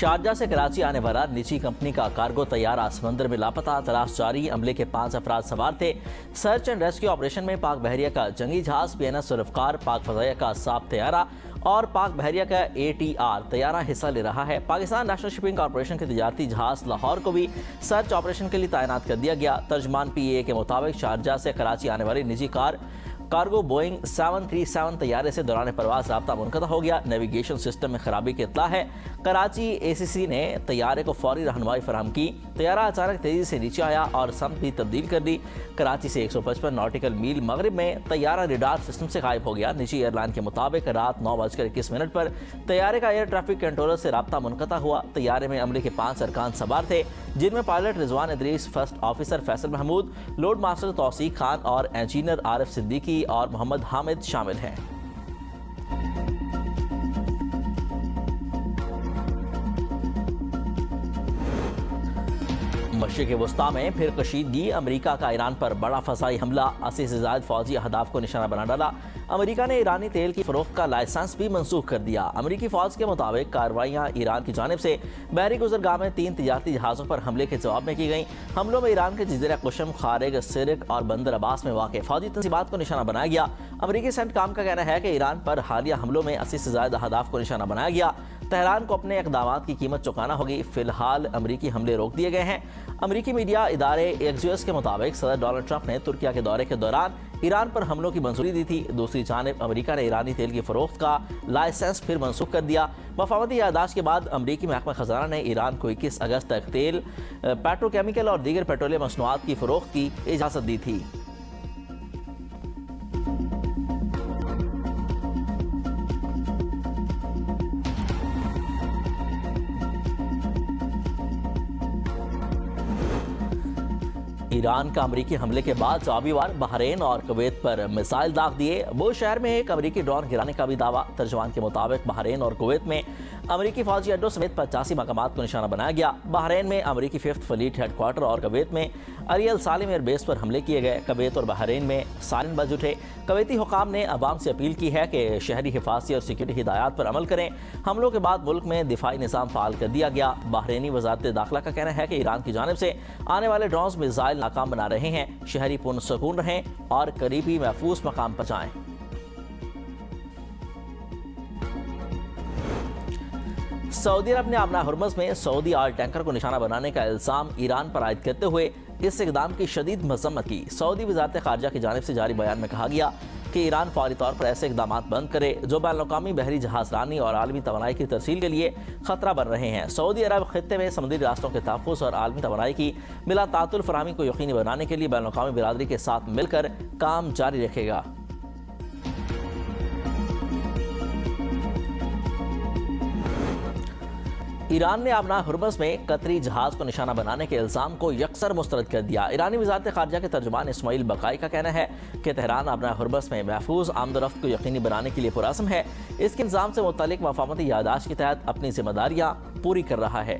Sharjah से कराची आने वाला निजी कंपनी का कार्गो तैयारा समंदर में लापता, तलाश जारी। अमले के 5 अफराद सवार थे। सर्च एंड रेस्क्यू ऑपरेशन में पाक बहरिया का जंगी जहाज PNS जुल्फ़कार, पाक फज़ाइया का साब तैयारा और पाक बहरिया का ATR तैयारा हिस्सा ले रहा है। पाकिस्तान नेशनल शिपिंग कॉरपोरेशन के तजारती जहाज लाहौर को भी सर्च ऑपरेशन के लिए तैनात कर दिया गया। तर्जमान PA के मुताबिक शारजा से कराची आने वाली निजी कार्गो बोइंग 737 तैयारे से दौरान परवाज राब्ता मुनक़ता हो गया। नेविगेशन सिस्टम में खराबी की इत्तला है। कराची ACC ने तैयारे को फौरी रहनुमाई फराहम की। तैयारा अचानक तेजी से नीचे आया और समत भी तब्दील कर दी। कराची से 155 नॉटिकल मील मगरिब में तैयारा रडार सिस्टम से गायब हो गया। निजी एयरलाइन के मुताबिक रात 9:21 पर तैयारे का एयर ट्रैफिक कंट्रोलर से राब्ता मुनक़ता हुआ। तैयारे में अमले के 5 अरकान सवार थे, जिनमें pilot Rizwan Idris, first officer Faisal Mahmood, load master Tauseeq Khan और इंजीनियर आरिफ सिद्दीकी और मोहम्मद हामिद शामिल हैं। मशरिक़ वस्ता में फिर कशीदगी। अमेरिका का ईरान पर बड़ा फ़ज़ाई हमला, 80 से ज़ायद फ़ौजी अहदाफ को निशाना बना डाला। अमेरिका ने ईरानी तेल की फ़रोख्त का लाइसेंस भी मनसूख कर दिया। अमेरिकी फ़ौज के मुताबिक कार्रवाइयाँ ईरान की जानिब से बहरी गुज़रगाह में 3 तिजारती जहाज़ों पर हमले के जवाब में की गई। हमलों में ईरान के जज़ीरा कुशम, खारिग, सिरिक और बंदर अब्बास में वाक़ फ़ौजी तंसीबात को निशाना बनाया गया। अमेरिकी सेंट काम का कहना है कि ईरान पर हालिया हमलों में 80 से ज़ायद अहदाफ को निशाना बनाया गया। तेहरान को अपने इक़दामात की कीमत चुकाना होगी। फिलहाल अमरीकी हमले रोक दिए गए हैं। अमरीकी मीडिया इदारे एक्सियोस के मुताबिक सदर डोनाल्ड ट्रंप ने तुर्किया के दौरे के दौरान ईरान पर हमलों की मंजूरी दी थी। दूसरी जानिब अमेरिका ने ईरानी तेल की फ़रोख्त का लाइसेंस फिर मनसूख कर दिया। वफाकती यादाश्त के बाद अमरीकी महकमा ख़जाना ने ईरान को 21 अगस्त तक तेल, पेट्रोकेमिकल और दीगर पेट्रोलियम मसनूआत की फ़रोख्त की इजाज़त दी थी। ईरान का अमरीकी हमले के बाद जवाबी वार बहरीन और कुवैत पर मिसाइल दाग दिए। बुश शहर में एक अमरीकी ड्रोन गिराने का भी दावा। तर्जुमान के मुताबिक बहरीन और कुवैत में अमरीकी फौजी अड्डों समेत 85 मकामात को निशाना बनाया गया। बहरीन में अमरीकी 5th फ्लीट हेडक्वार्टर और कुवैत में अरियल सालिम एयरबेस पर हमले किए गए। कुवैत और बहरीन में सायरन बज उठे। कुवैती हुकाम ने अवाम से अपील की है कि शहरी हिफाजती और सिक्योरिटी हिदायत पर अमल करें। हमलों के बाद मुल्क में दिफाई निज़ाम फ़ाल कर दिया गया। बहरीनी वज़ारत दाखिला का कहना है कि ईरान की जानिब से आने वाले ड्रोन मिसाइल नाकाम बना रहे हैं। शहरी पुरसकून रहें और करीबी महफूज मकाम पर जाएं। सऊदी अरब ने अपना हुर्मुज़ में सऊदी ऑयल टैंकर को निशाना बनाने का इल्ज़ाम ईरान पर आयद करते हुए इस इक़दाम की शदीद मज़म्मत की। सऊदी वज़ारत ख़ारिजा की जानिब से जारी बयान में कहा गया कि ईरान फौरी तौर पर ऐसे इक़दाम बंद करे जो बैनुल-अक़वामी बहरी जहाज़रानी और आलमी तवानाई की तरसील के लिए ख़तरा बन रहे हैं। सऊदी अरब ख़ित्ते में समुद्री रास्तों के तहफ़्फ़ुज़ और आलमी तवानाई की बिला तातुल फ़राहमी को यकीनी बनाने के लिए बैनुल-अक़वामी बिरादरी के साथ मिलकर काम जारी रखेगा। ईरान ने अपना हुर्मुज़ में कतरी जहाज को निशाना बनाने के इल्ज़ाम को यकसर मुस्तरद कर दिया। ईरानी वज़ारत ख़ारिजा के तर्जुमान इस्माइल बकाई का कहना है कि तेहरान अपना हुर्मुज़ में महफूज आमदरफ्त को यकीनी बनाने के लिए पुरअज़्म है। इसके इंतज़ाम से मुतल्लिक़ वफ़ाक़ती यादाश्त के तहत अपनी ज़िम्मेदारियाँ पूरी कर रहा है।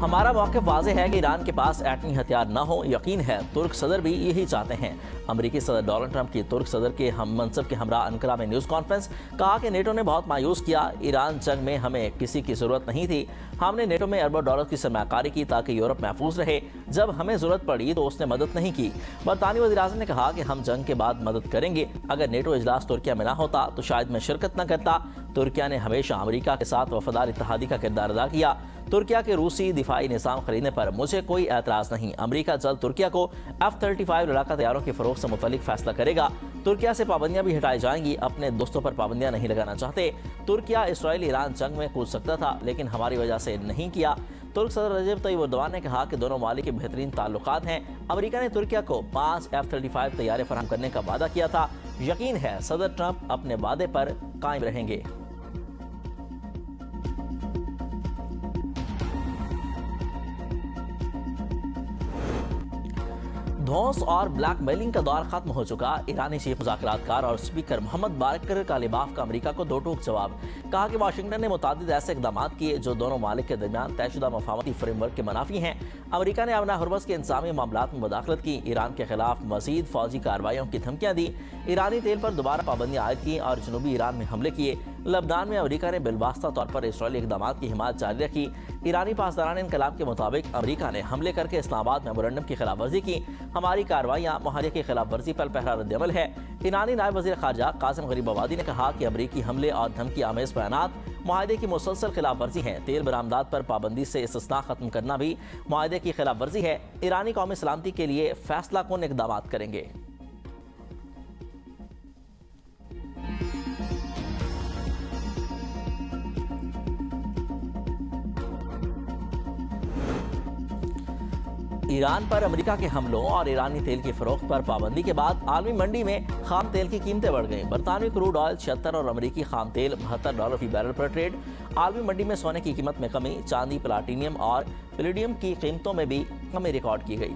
हमारा मौक़िफ़ वाज़ेह है कि ईरान के पास एटमी हथियार न हो। यकीन है तुर्क सदर भी यही चाहते हैं। अमरीकी सदर डोनाल्ड ट्रंप की तुर्क सदर के हम मनसब के हमरा अंकारा में न्यूज़ कॉन्फ्रेंस, कहा कि नेटो ने बहुत मायूस किया। ईरान जंग में हमें किसी की ज़रूरत नहीं थी। हमने नेटो में अरबों डॉलर की सरमायाकारी की ताकि यूरोप महफूज रहे। जब हमें ज़रूरत पड़ी तो उसने मदद नहीं की। बरतानी वज़ीर-ए-आज़म ने कहा कि हम जंग के बाद मदद करेंगे। अगर नेटो इजलास तुर्किया में ना होता तो शायद मैं शिरकत न करता। तुर्किया ने हमेशा अमरीका के साथ वफादार इत्तेहादी का किरदार अदा किया। तुर्किया के रूसी दिफाई निज़ाम खरीदने पर मुझे कोई एतराज़ नहीं। अमरीका जल्द तुर्किया को F-35 लड़ाका तैयारों की फ़रोख्त से मुतल्लिक़ फैसला करेगा। तुर्किया से पाबंदियां भी हटाई जाएंगी। अपने दोस्तों पर पाबंदियां नहीं लगाना चाहते। तुर्किया इसराइल ईरान जंग में कूद सकता था, लेकिन हमारी वजह से नहीं किया। तुर्क सदर रजब तय्यिब एर्दोगान ने कहा कि दोनों मालिक के बेहतरीन ताल्लुकात हैं। अमरीका ने तुर्किया को 5 F-35 तैयारे फराहम करने का वादा किया था। यकीन है सदर ट्रंप अपने वादे पर कायम रहेंगे। घोंस और ब्लैकमेलिंग का दौर खत्म हो चुका। ईरानी चीफ मुज़ाकरातकार और स्पीकर मोहम्मद बाकर कालिबाफ का अमेरिका को दो टूक जवाब। कहा कि वाशिंगटन ने मुतादिद ऐसे इकदाम किए जो दोनों मालिक के दरमियान तयशुदा मफाहमती फ्रेमवर्क के मुनाफी हैं। अमेरिका ने अपना हुर्बस के इंसामी मामलात में मुदाखलत की, ईरान के खिलाफ मजीद फौजी कार्रवाइयों की धमकियां दी, ईरानी तेल पर दोबारा पाबंदियां आयद की और जनूबी ईरान में हमले किए। लबनान में अमेरिका ने बिलवास्ता तौर पर इसराइली इकदाम की हिमायत जारी रखी। ईरानी पासदारान इनकलाब के मुताबिक अमेरिका ने हमले करके इस्लामाबाद मेमोरेंडम की खिलाफ वर्जी की। हमारी कार्रवाइयां मुआहदे की खिलाफ वर्जी पर पहरा रद्दअमल है। ईरानी नायब वज़ीर ख़ारजा कासिम गरीबाबादी ने कहा कि अमरीकी हमले और धमकी आमेज बयानात मुआहदे की मुसलसल खिलाफ वर्जी है। तेल बरामदात पर पाबंदी से इस्तिस्ना खत्म करना भी मुआहदे की खिलाफ वर्जी है। ईरानी कौमी सलामती के लिए फैसला कुन इकदाम करेंगे। ईरान पर अमेरिका के हमलों और ईरानी तेल की फरोख्त पर पाबंदी के बाद आलमी मंडी में खाम तेल की कीमतें बढ़ गईं। बरतानवी क्रूड ऑयल 76 और अमेरिकी खाम तेल $72 फी बैरल पर ट्रेड। आलमी मंडी में सोने की कीमत में कमी, चांदी, प्लाटीनियम और पैलेडियम की कीमतों में भी कमी रिकॉर्ड की गई।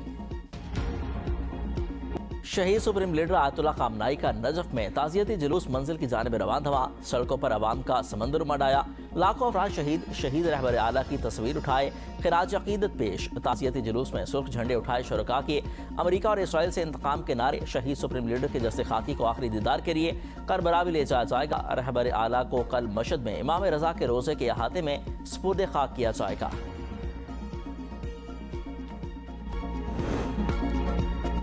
शहीद सुप्रीम लीडर आयतुल्लाह खामनाई का नजफ में ताज़ियती जुलूस मंजिल की जानिब रवाना हुआ। सड़कों पर अवाम का समंदर उमड़ आया। लाखों अफराद शहीद रहबर आला की तस्वीर उठाए, खिराज अकीदत पेश। ताज़ियती जुलूस में सुर्ख झंडे उठाए शुरका के। अमेरिका और इसराइल से इंतकाम के नारे। शहीद सुप्रीम लीडर के जस्ते खाकी को आखिरी दीदार के लिए करबला भी ले जाया जाएगा। रहबर आला को कल मशहद में इमाम रजा के रोजे के अहाते में सुपुर्द खाक किया जाएगा।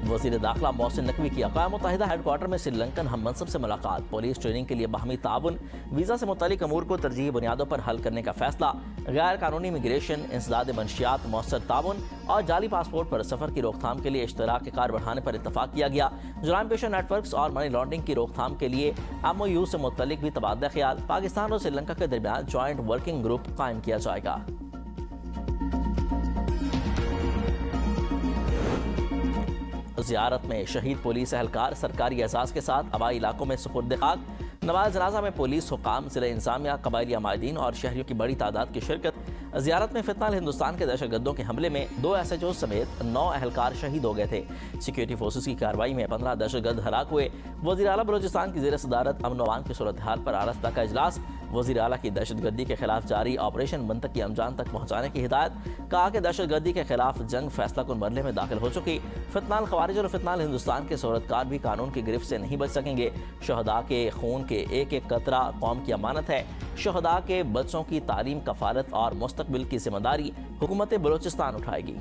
वज़ीर दाखिला मोहसिन नकवी की अक़वाम मुत्तहिदा हेडक्वार्टर में श्रीलंकन हम मनसब से मुलाकात। पुलिस ट्रेनिंग के लिए बाहमी ताउन, वीज़ा से मुतल्लिक अमूर को तरजीही बुनियादों पर हल करने का फैसला। गैर कानूनी इमिग्रेशन, इंसदाद मनशियात, मौसर ताउन और जाली पासपोर्ट पर सफ़र की रोकथाम के लिए इश्तराक कार बढ़ाने पर इत्तफाक किया गया। जुराइम पेशा नेटवर्क्स और मनी लॉन्ड्रिंग की रोकथाम के लिए MOU से मुतल्लिक भी तबादला ख्याल। पाकिस्तान और श्रीलंका के दरमियान जॉइंट वर्किंग ग्रुप कायम किया जाएगा। ज़ियारत में शहीद पुलिस एहलकार सरकारी एजाज के साथ हवाई इलाकों में सुपुर्द खाक। नमाज जनाजा में पुलिस हुकाम, ज़िला इंतज़ामिया, कबायली अमायदीन और शहरियों की बड़ी तादाद की शिरकत। ज़ियारत में फितनाल हिंदुस्तान के दहशतगर्दों के हमले में 2 SHO समेत 9 एहलकार शहीद हो गए थे। सिक्योरिटी फोर्सेस की कार्रवाई में 15 दहशतगर्द हलाक हुए। वज़ीर आला बलोचिस्तान की ज़ेर सदारत अमन अमान की सूरत हाल पर आरस्ता का इजलास। वज़ीर आला की दहशतगर्दी के खिलाफ जारी ऑपरेशन मंतकी अमजान तक पहुँचाने की हिदायत। कहा कि दहशतगर्दी के खिलाफ जंग फैसला कुन मरहले में दाखिल हो चुकी। फितनाल खवारिज और फितनाल हिंदुस्तान के सूरतकार भी कानून की गिरफ्त से नहीं बच सकेंगे। शहदा के खून के एक एक कतरा कौम की अमानत है। शहदा के बच्चों की तालीम, कफालत और मुस्तकबिल की जिम्मेदारी हुकूमत बलोचिस्तान उठाएगी।